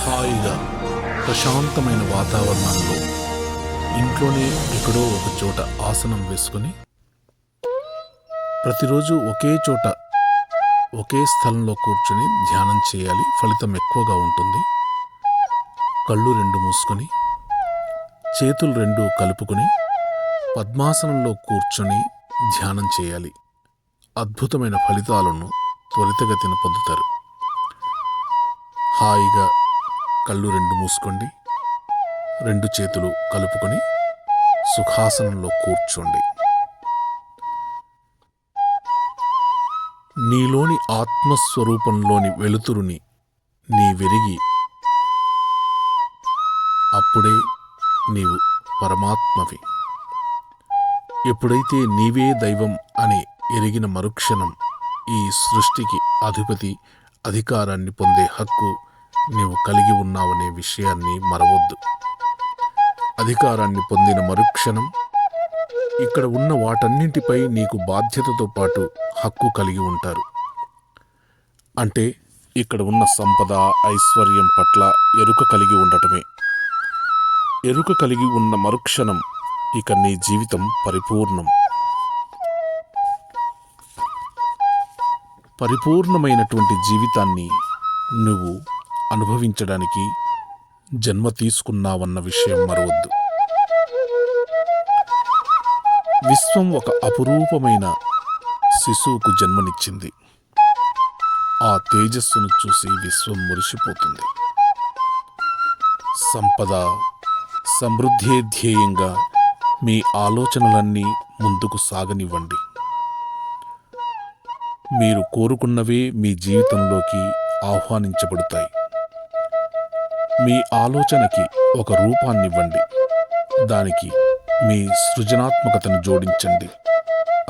హాయిగా ప్రశాంతమైన వాతావరణంలో ఇంట్లోనే ఎక్కడో ఒక చోట ఆసనం వేసుకుని ప్రతిరోజు ఒకే చోట ఒకే స్థలంలో కూర్చుని ధ్యానం చేయాలి. ఫలితం ఎక్కువగా ఉంటుంది. కళ్ళు రెండు మూసుకొని చేతులు రెండు కలుపుకొని పద్మాసనంలో కూర్చొని ధ్యానం చేయాలి. అద్భుతమైన ఫలితాలను త్వరితగతిన పొందుతారు. హాయిగా కళ్ళు రెండు మూసుకోండి, రెండు చేతులు కలుపుకొని సుఖాసనంలో కూర్చోండి. నీలోని ఆత్మస్వరూపంలోని వెలుతురుని నీ వెరిగి అప్పుడే నీవు పరమాత్మవి. ఎప్పుడైతే నీవే దైవం అని ఎరిగిన మరుక్షణం ఈ సృష్టికి అధిపతి, అధికారాన్ని పొందే హక్కు నీవు కలిగి ఉన్నావనే విషయాన్ని మరవద్దు. అధికారాన్ని పొందిన మరుక్షణం ఇక్కడ ఉన్న వాటన్నింటిపై నీకు బాధ్యతతో పాటు హక్కు కలిగి ఉంటారు. అంటే ఇక్కడ ఉన్న సంపద, ఐశ్వర్యం పట్ల ఎరుక కలిగి ఉండటమే. ఎరుక కలిగి ఉన్న మరుక్షణం ఇక నీ జీవితం పరిపూర్ణం. పరిపూర్ణమైనటువంటి జీవితాన్ని నువ్వు అనుభవించడానికి జన్మ తీసుకున్నావన్న విషయం మరవద్దు. విశ్వం ఒక అపురూపమైన శిశువుకు జన్మనిచ్చింది. ఆ తేజస్సును చూసి విశ్వం మురిసిపోతుంది. సంపద, సమృద్ధే ధ్యేయంగా మీ ఆలోచనలన్నీ ముందుకు సాగనివ్వండి. మీరు కోరుకున్నవే మీ జీవితంలోకి ఆహ్వానించబడతాయి. మీ ఆలోచనకి ఒక రూపాన్నివ్వండి. దానికి మీ సృజనాత్మకతను జోడించండి.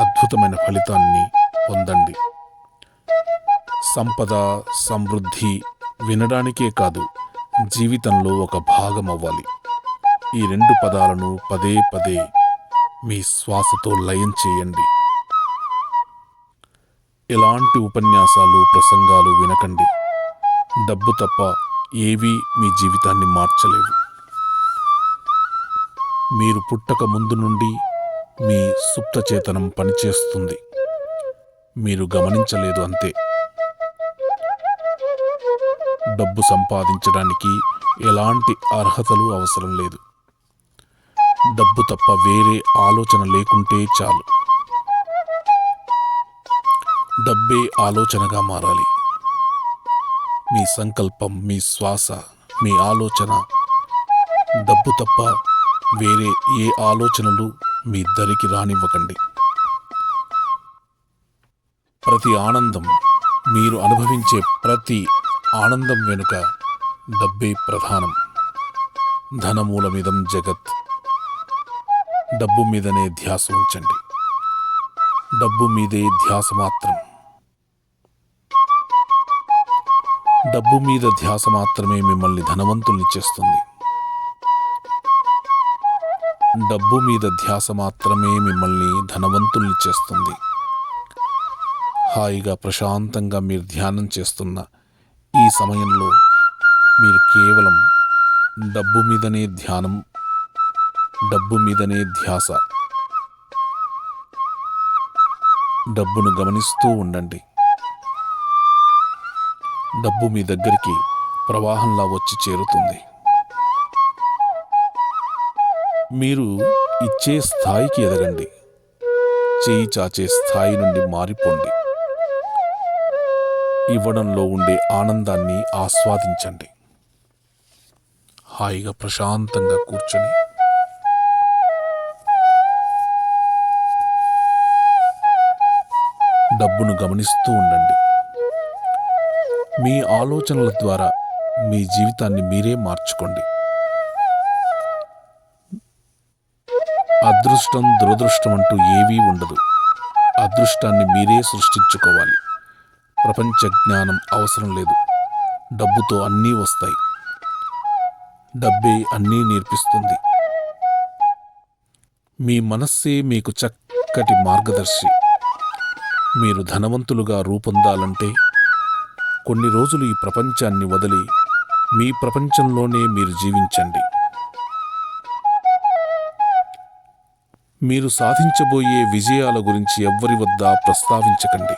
అద్భుతమైన ఫలితాన్ని పొందండి. సంపద, సమృద్ధి వినడానికే కాదు, జీవితంలో ఒక భాగం అవ్వాలి. ఈ రెండు పదాలను పదే పదే మీ శ్వాసతో లయం చేయండి. ఎలాంటి ఉపన్యాసాలు, ప్రసంగాలు వినకండి. డబ్బు తప్ప ఏవీ మీ జీవితాన్ని మార్చలేవు. మీరు పుట్టక ముందు నుండి మీ సుప్త చేతనం పనిచేస్తుంది. మీరు గమనించలేదు అంతే. డబ్బు సంపాదించడానికి ఎలాంటి అర్హతలు అవసరం లేదు. డబ్బు తప్ప వేరే ఆలోచన లేకుంటే చాలు. డబ్బే ఆలోచనగా మారాలి. మీ సంకల్పం, మీ శ్వాస, మీ ఆలోచన డబ్బు తప్ప వేరే ఏ ఆలోచనలు మీ దరికి రానివ్వకండి. ప్రతి ఆనందం, మీరు అనుభవించే ప్రతి ఆనందం వెనుక డబ్బే ప్రధానం. ధనమూలమిదం జగత్. డబ్బు మీదనే ధ్యాస ఉంచండి. డబ్బు మీదే ధ్యాస మాత్రం. డబ్బు మీద ధ్యాస మాత్రమే మిమ్మల్ని ధనవంతుల్ని చేస్తుంది. డబ్బు మీద ధ్యాస మాత్రమే మిమ్మల్ని ధనవంతుల్ని చేస్తుంది. హాయిగా ప్రశాంతంగా మీరు ధ్యానం చేస్తున్న ఈ సమయంలో మీరు కేవలం డబ్బు మీదనే ధ్యానం, డబ్బు మీదనే ధ్యాస. డబ్బును గమనిస్తూ ఉండండి. డబ్బు మీ దగ్గరికి ప్రవాహంలా వచ్చి చేరుతుంది. మీరు ఇచ్చే స్థాయికి ఎదగండి. చేయి చాచే స్థాయి నుండి మారిపోండి. ఇవ్వడంలో ఉండే ఆనందాన్ని ఆస్వాదించండి. హాయిగా ప్రశాంతంగా కూర్చొని డబ్బును గమనిస్తూ ఉండండి. మీ ఆలోచనల ద్వారా మీ జీవితాన్ని మీరే మార్చుకోండి. అదృష్టం, దురదృష్టం అంటూ ఏవీ ఉండదు. అదృష్టాన్ని మీరే సృష్టించుకోవాలి. ప్రపంచ జ్ఞానం అవసరం లేదు. డబ్బుతో అన్నీ వస్తాయి. డబ్బే అన్నీ నేర్పిస్తుంది. మీ మనస్సే మీకు చక్కటి మార్గదర్శి. మీరు ధనవంతులుగా రూపొందాలంటే కొన్ని రోజులు ఈ ప్రపంచాన్ని వదిలి మీ ప్రపంచంలోనే మీరు జీవించండి. మీరు సాధించబోయే విజయాల గురించి ఎవ్వరి వద్ద ప్రస్తావించకండి.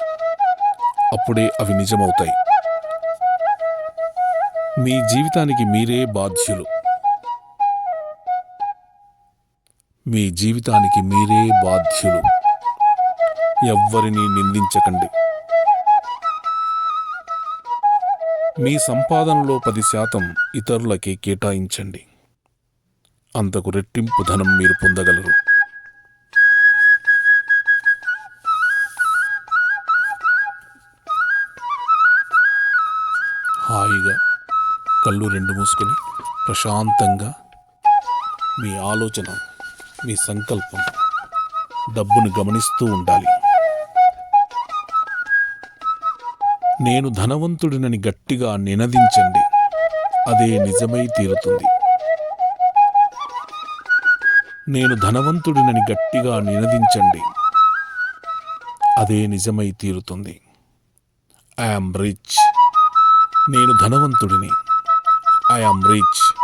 అప్పుడే అవి నిజమవుతాయి. మీ జీవితానికి మీరే బాధ్యులు. మీ జీవితానికి మీరే బాధ్యులు. ఎవ్వరినీ నిందించకండి. మీ సంపాదనలో 10% ఇతరులకే కేటాయించండి. అంతకు రెట్టింపు ధనం మీరు పొందగలరు. హాయిగా కళ్ళు రెండు మూసుకొని ప్రశాంతంగా మీ ఆలోచన, మీ సంకల్పం, డబ్బును గమనిస్తూ ఉండాలి. నేను ధనవంతుడినని గట్టిగా నినదించండి. అదే నిజమై తీరుతుంది. నేను ధనవంతుడినని గట్టిగా నినదించండి. అదే నిజమై తీరుతుంది. I am rich. నేను ధనవంతుడిని. I am rich.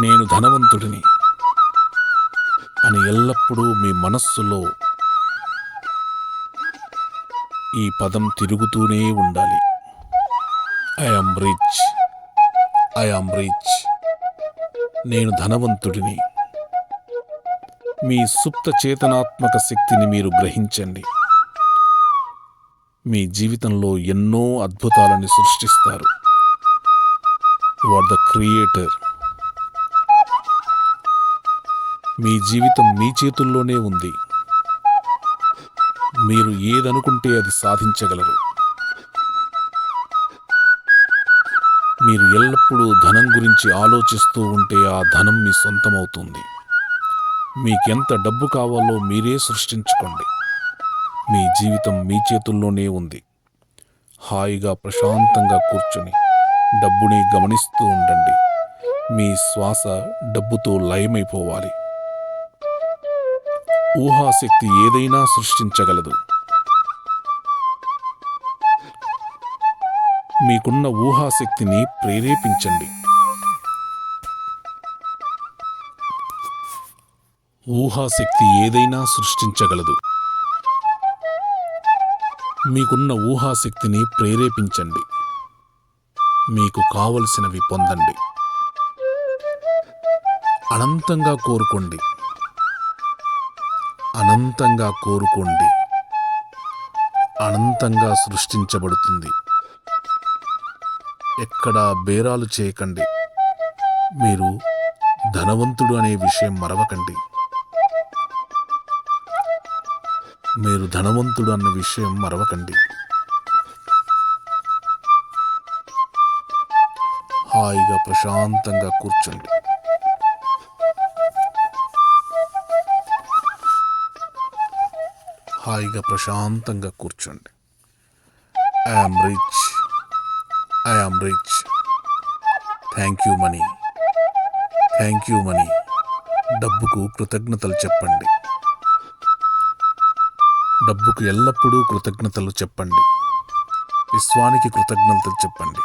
నేను ధనవంతుడిని అని ఎల్లప్పుడూ మీ మనస్సులో ఈ పదం తిరుగుతూనే ఉండాలి. I am rich. I am rich. నేను ధనవంతుడిని. మీ సుప్త చేతనాత్మక శక్తిని మీరు గ్రహించండి. మీ జీవితంలో ఎన్నో అద్భుతాలను సృష్టిస్తారు. You are the creator. మీ జీవితం మీ చేతుల్లోనే ఉంది. మీరు ఏదనుకుంటే అది సాధించగలరు. మీరు ఎల్లప్పుడూ ధనం గురించి ఆలోచిస్తూ ఉంటే ఆ ధనం మీ సొంతమవుతుంది. మీకెంత డబ్బు కావాలో మీరే సృష్టించుకోండి. మీ జీవితం మీ చేతుల్లోనే ఉంది. హాయిగా ప్రశాంతంగా కూర్చొని డబ్బుని గమనిస్తూ ఉండండి. మీ శ్వాస డబ్బుతో లయమైపోవాలి. ఊహాశక్తి ఏదైనా సృష్టించగలదు. మీకున్న ఊహాశక్తిని ప్రేరేపించండి. ఊహాశక్తి ఏదైనా సృష్టించగలదు. మీకున్న ఊహాశక్తిని ప్రేరేపించండి. మీకు కావలసినవి పొందండి. అనంతంగా కోరుకోండి. అనంతంగా కోరుకోండి. అనంతంగా సృష్టించబడుతుంది. ఎక్కడా బేరాలు చేయకండి. మీరు ధనవంతుడు అనే విషయం మరవకండి. మీరు ధనవంతుడు అన్న విషయం మరవకండి. హాయిగా ప్రశాంతంగా కూర్చోండి. హాయిగా ప్రశాంతంగా కూర్చోండి. I am rich. I am rich. Thank you money. Thank you money. డబ్బుకు కృతజ్ఞతలు చెప్పండి. డబ్బుకు ఎల్లప్పుడూ కృతజ్ఞతలు చెప్పండి. విశ్వానికి కృతజ్ఞతలు చెప్పండి.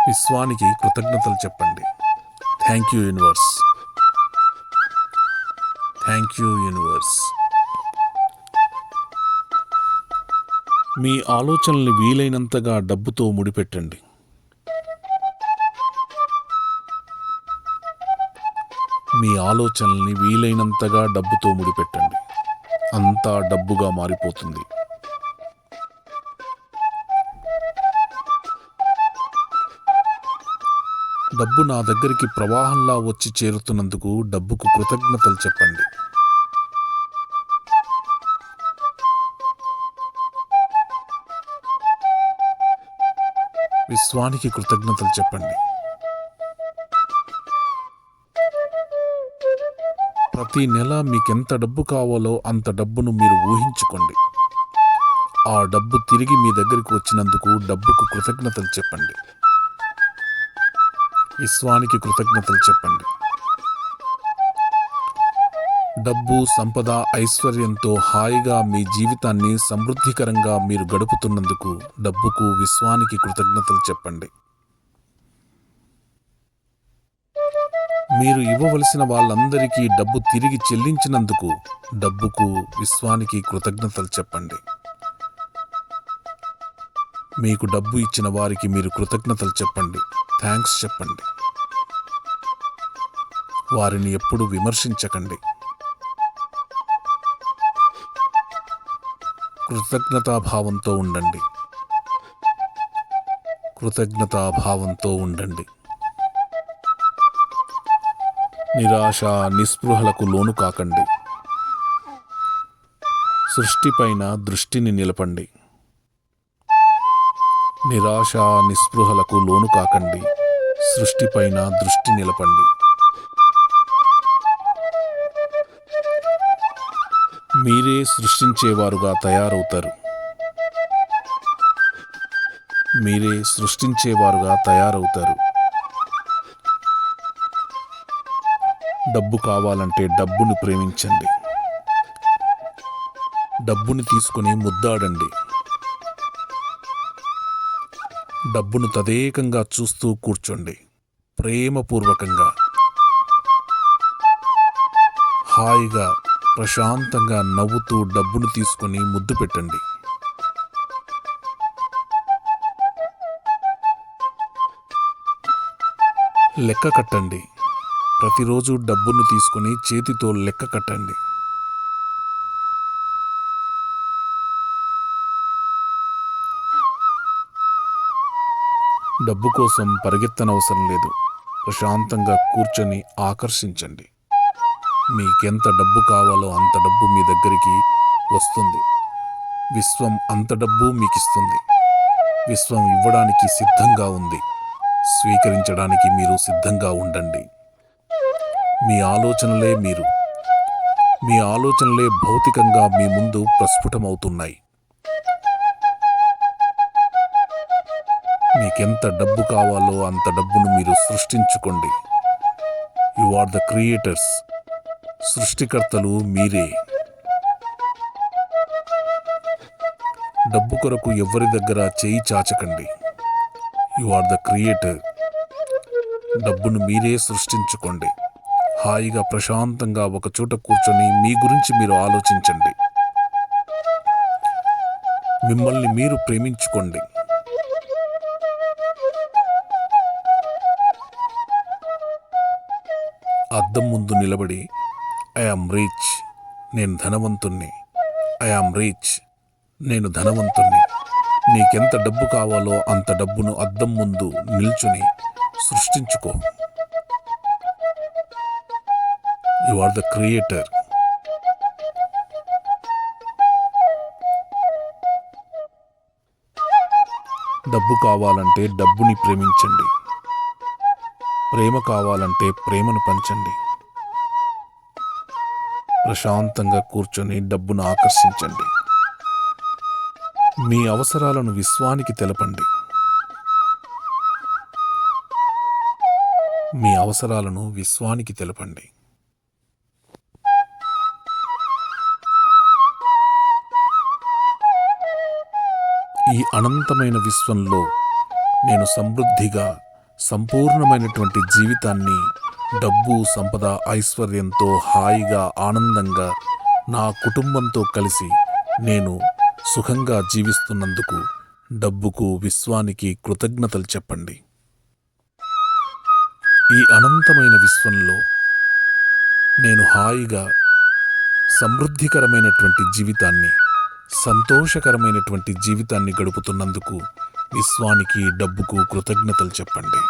విశ్వానికి కృతజ్ఞతలు చెప్పండి. Thank you universe. Thank you universe. మీ ఆలోచనల్ని వీలైనంతగా డబ్బుతో ముడిపెట్టండి. మీ ఆలోచనల్ని వీలైనంతగా డబ్బుతో ముడిపెట్టండి. అంతా డబ్బుగా మారిపోతుంది. డబ్బు నా దగ్గరికి ప్రవాహంలా వచ్చి చేరుతున్నందుకు డబ్బుకు కృతజ్ఞతలు చెప్పండి. విశ్వానికి కృతజ్ఞతలు చెప్పండి. ప్రతి నెల మీకెంత డబ్బు కావాలో అంత డబ్బును మీరు ఊహించుకోండి. ఆ డబ్బు తిరిగి మీ దగ్గరికి వచ్చినందుకు డబ్బుకు కృతజ్ఞతలు చెప్పండి. విశ్వానికి కృతజ్ఞతలు చెప్పండి. డబ్బు, సంపద, ఐశ్వర్యంతో హాయిగా మీ జీవితాన్ని సమృద్ధికరంగా మీరు గడుపుతున్నందుకు డబ్బుకు, విశ్వానికి కృతజ్ఞతలు చెప్పండి. మీరు ఇవ్వవలసిన వాళ్ళందరికీ డబ్బు తిరిగి చెల్లించినందుకు డబ్బుకు, విశ్వానికి కృతజ్ఞతలు చెప్పండి. మీకు డబ్బు ఇచ్చిన వారికి మీరు కృతజ్ఞతలు చెప్పండి, థ్యాంక్స్ చెప్పండి. వారిని ఎప్పుడూ విమర్శించకండి. కృతజ్ఞతాభావంతో ఉండండి. కృతజ్ఞతాభావంతో ఉండండి. నిరాశ, నిస్పృహలకు లోను కాకండి. సృష్టిపైన దృష్టిని నిలపండి. నిరాశ, నిస్పృహలకు లోను కాకండి. సృష్టిపైన దృష్టి నిలపండి. మీరే సృష్టించేవారుగా తయారవుతారు. మీరే సృష్టించేవారుగా తయారవుతారు. డబ్బు కావాలంటే డబ్బును ప్రేమించండి. డబ్బుని తీసుకుని ముద్దాడండి. డబ్బును తదేకంగా చూస్తూ కూర్చోండి. ప్రేమపూర్వకంగా, హాయిగా, ప్రశాంతంగా నవ్వుతూ డబ్బును తీసుకుని ముద్దు పెట్టండి. లెక్క కట్టండి. ప్రతిరోజు డబ్బును తీసుకుని చేతితో లెక్క కట్టండి. డబ్బు కోసం పరిగెత్తనవసరం లేదు. ప్రశాంతంగా కూర్చొని ఆకర్షించండి. మీకెంత డబ్బు కావాలో అంత డబ్బు మీ దగ్గరికి వస్తుంది. విశ్వం అంత డబ్బు మీకిస్తుంది. విశ్వం ఇవ్వడానికి సిద్ధంగా ఉంది. స్వీకరించడానికి మీరు సిద్ధంగా ఉండండి. మీ ఆలోచనలే మీ ఆలోచనలే భౌతికంగా మీ ముందు ప్రస్ఫుటమవుతున్నాయి. మీకెంత డబ్బు కావాలో అంత డబ్బును మీరు సృష్టించుకోండి. You are the creators. సృష్టికర్తలు మీరే. డబ్బు కొరకు ఎవరి దగ్గర చేయి చాచకండి. You are the creator. డబ్బును మీరే సృష్టించుకోండి. హాయిగా, ప్రశాంతంగా ఒకచోట కూర్చొని మీ గురించి మీరు ఆలోచించండి. మిమ్మల్ని మీరు ప్రేమించుకోండి. అద్దం ముందు నిలబడి ఐ యామ్ రిచ్, నేను ధనవంతుణ్ణి, ఐ యామ్ రిచ్, నేను ధనవంతుణ్ణి. నీకెంత డబ్బు కావాలో అంత డబ్బును అద్దం ముందు నిల్చుని సృష్టించుకో. You are the creator. డబ్బు కావాలంటే డబ్బుని ప్రేమించండి. ప్రేమ కావాలంటే ప్రేమను పంచండి. ప్రశాంతంగా కూర్చొని డబ్బును ఆకర్షించండి. మీ అవసరాలను విశ్వానికి తెలపండి. మీ అవసరాలను విశ్వానికి తెలపండి. ఈ అనంతమైన విశ్వంలో నేను సమృద్ధిగా, సంపూర్ణమైనటువంటి జీవితాన్ని డబ్బు, సంపద, ఐశ్వర్యంతో హాయిగా, ఆనందంగా నా కుటుంబంతో కలిసి నేను సుఖంగా జీవిస్తున్నందుకు డబ్బుకు, విశ్వానికి కృతజ్ఞతలు చెప్పండి. ఈ అనంతమైన విశ్వంలో నేను హాయిగా, సమృద్ధికరమైనటువంటి జీవితాన్ని, సంతోషకరమైనటువంటి జీవితాన్ని గడుపుతున్నందుకు విశ్వానికి, డబ్బుకు కృతజ్ఞతలు చెప్పండి.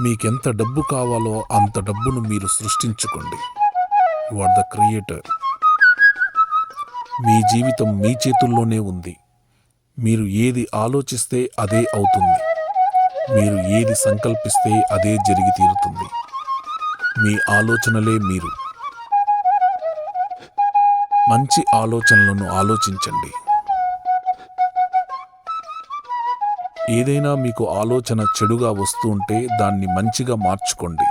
మీకెంత డబ్బు కావాలో అంత డబ్బును మీరు సృష్టించుకోండి. You are the creator. మీ జీవితం మీ చేతుల్లోనే ఉంది. మీరు ఏది ఆలోచిస్తే అదే అవుతుంది. మీరు ఏది సంకల్పిస్తే అదే జరిగి తీరుతుంది. మీ ఆలోచనలే మీరు. మంచి ఆలోచనలను ఆలోచించండి. ఏదైనా మీకు ఆలోచన చెడుగా వస్తూ ఉంటే దాన్ని మంచిగా మార్చుకోండి.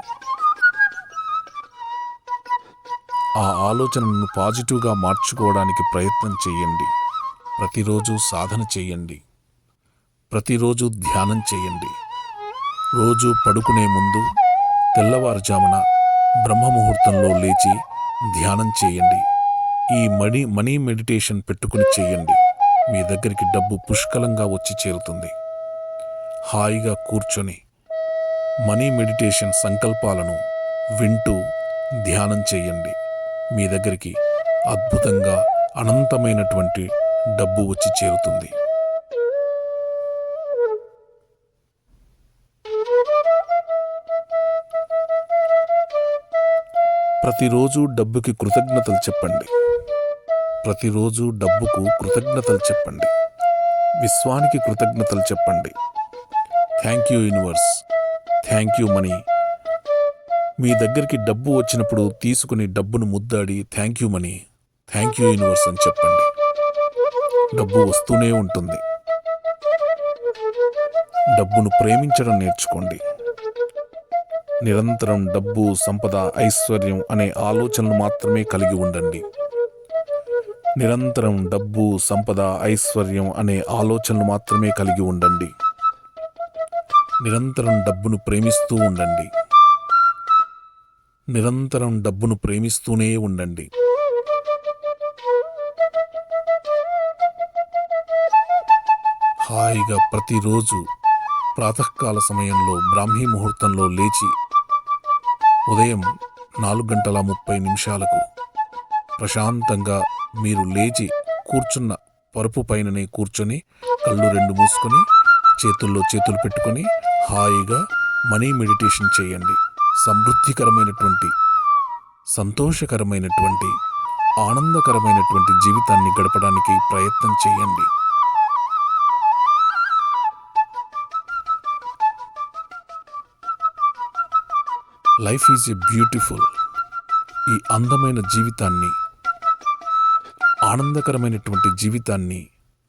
ఆ ఆలోచనను పాజిటివ్గా మార్చుకోవడానికి ప్రయత్నం చేయండి. ప్రతిరోజు సాధన చేయండి. ప్రతిరోజు ధ్యానం చేయండి. రోజు పడుకునే ముందు తెల్లవారుజామున బ్రహ్మముహూర్తంలో లేచి ధ్యానం చేయండి. ఈ మనీ మెడిటేషన్ పెట్టుకుని చేయండి. మీ దగ్గరికి డబ్బు పుష్కలంగా వచ్చి చేరుతుంది. హాయిగా కూర్చొని మనీ మెడిటేషన్ సంకల్పాలను వింటూ ధ్యానం చేయండి. మీ దగ్గరికి అద్భుతంగా అనంతమైనటువంటి డబ్బు వచ్చి చేరుతుంది. ప్రతిరోజు డబ్బుకి కృతజ్ఞతలు చెప్పండి. ప్రతిరోజు డబ్బుకు కృతజ్ఞతలు చెప్పండి. విశ్వానికి కృతజ్ఞతలు చెప్పండి. Thank you universe, thank you money. మీ దగ్గరికి డబ్బు వచ్చినప్పుడు తీసుకుని డబ్బును ముద్దాడి thank you money, thank you universe అని చెప్పండి. డబ్బు వస్తూనే ఉంటుంది. డబ్బును ప్రేమించడం నేర్చుకోండి. నిరంతరం డబ్బు, సంపద, ఐశ్వర్యం అనే ఆలోచనలు మాత్రమే కలిగి ఉండండి. నిరంతరం డబ్బు, సంపద, ఐశ్వర్యం అనే ఆలోచనలు మాత్రమే కలిగి ఉండండి. నిరంతరం డబ్బును ప్రేమిస్తూ ఉండండి. నిరంతరం డబ్బును ప్రేమిస్తూనే ఉండండి. హాయిగా ప్రతిరోజు ప్రాతకాల సమయంలో బ్రాహ్మీ ముహూర్తంలో లేచి ఉదయం 4:30 ప్రశాంతంగా మీరు లేచి కూర్చున్న పరుపు పైననే కూర్చొని కళ్ళు 2 మూసుకొని చేతుల్లో చేతులు పెట్టుకొని హాయిగా మనీ మెడిటేషన్ చేయండి. సమృద్ధికరమైనటువంటి, సంతోషకరమైనటువంటి, ఆనందకరమైనటువంటి జీవితాన్ని గడపడానికి ప్రయత్నం చేయండి. Life is a beautiful. ఈ అందమైన జీవితాన్ని, ఆనందకరమైనటువంటి జీవితాన్ని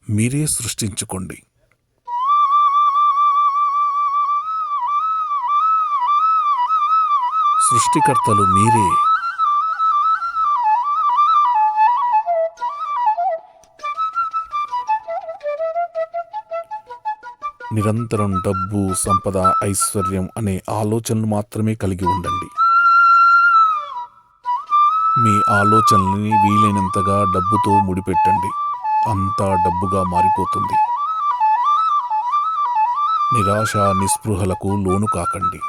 మీరే సృష్టించుకోండి. సృష్టికర్తలు మీరే. నిరంతరం డబ్బు, సంపద, ఐశ్వర్యం అనే ఆలోచనలు మాత్రమే కలిగి ఉండండి. మీ ఆలోచనల్ని వీలైనంతగా డబ్బుతో ముడిపెట్టండి. అంతా డబ్బుగా మారిపోతుంది. నిరాశ, నిస్పృహలకు లోను కాకండి.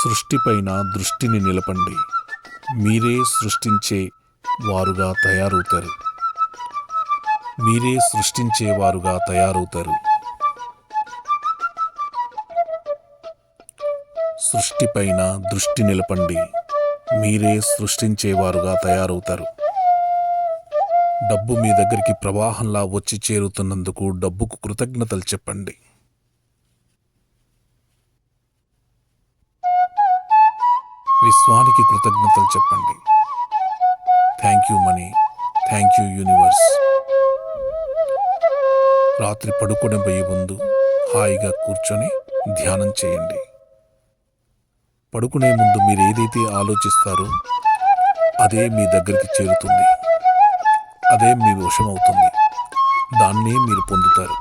సృష్టిపైన దృష్టిని నిలపండి. మీరే సృష్టించే వారుగా తయారవుతారు. మీరే సృష్టించేవారుగా తయారవుతారు. సృష్టిపైన దృష్టి నిలపండి. మీరే సృష్టించేవారుగా తయారవుతారు. డబ్బు మీ దగ్గరికి ప్రవాహంలా వచ్చి చేరుతున్నందుకు డబ్బుకు కృతజ్ఞతలు చెప్పండి. విశ్వానికి కృతజ్ఞతలు చెప్పండి. Thank you money, thank you universe. రాత్రి పడుకునే పోయే ముందు హాయిగా కూర్చొని ధ్యానం చేయండి. పడుకునే ముందు మీరు ఏదైతే ఆలోచిస్తారో అదే మీ దగ్గరికి చేరుతుంది. అదే మీ వశమవుతుంది. దాన్నే మీరు పొందుతారు.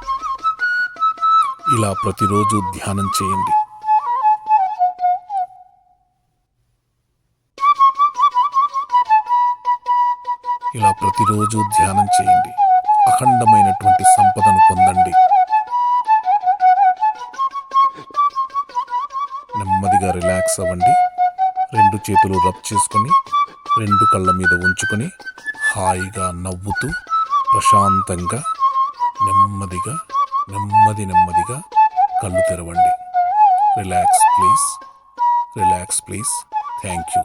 ఇలా ప్రతిరోజు ధ్యానం చేయండి. ఇలా ప్రతిరోజు ధ్యానం చేయండి. అఖండమైనటువంటి సంపదను పొందండి. నెమ్మదిగా రిలాక్స్ అవ్వండి. 2 చేతులు రబ్ చేసుకొని 2 కళ్ళ మీద ఉంచుకొని హాయిగా నవ్వుతూ ప్రశాంతంగా నెమ్మదిగా నెమ్మదిగా కళ్ళు తెరవండి. Relax please, relax please. Thank you.